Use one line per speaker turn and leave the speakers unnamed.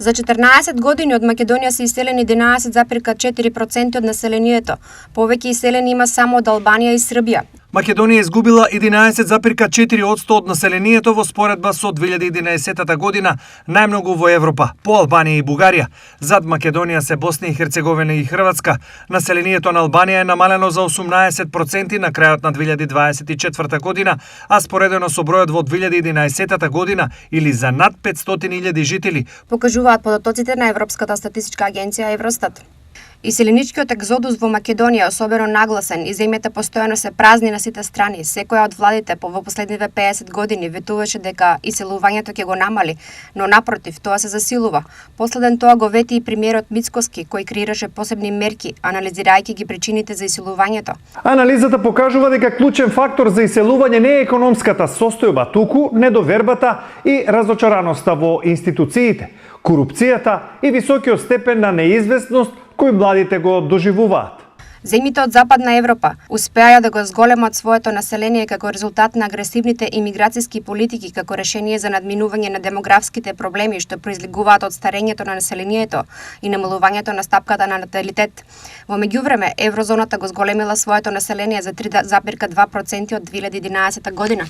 За 14 години од Македонија се иселени 11,4% од населението. Повеќе иселени има само од Албанија и Србија.
Македонија изгубила 11,4% од населението во споредба со 2011 година, најмногу во Европа, по Албанија и Бугарија. Зад Македонија се Босна и Херцеговина и Хрватска. Населението на Албанија е намалено за 18% на крајот на 2024 година, а споредено со бројот во 2011 година или за над 500.000 жители,
покажуваат податоците на Европската статистичка агенција Евростат. Иселеничкиот екзодус во Македонија е особено нагласен и земјата постојано се празни на сите страни. Секоја од владите во последниве 50 години ветуваше дека иселувањето ќе го намали, но напротив, тоа се засилува. Последен тоа го вети и премиерот Мицкоски, кој креираше посебни мерки, анализирајќи ги причините за иселувањето.
Анализата покажува дека клучен фактор за иселување не е економската состојба, туку недовербата и разочараноста во институциите, корупцијата и високиот степен на неизвестност кој младите го доживуваат.
Земјите од Западна Европа успеаја да го зголемат своето население како резултат на агресивните имиграцијски политики, како решение за надминување на демографските проблеми што произлегуваат од старењето на населението и намалувањето на стапката на наталитет. Во меѓувреме, еврозоната го зголемила своето население за 3,2% од 2011 година.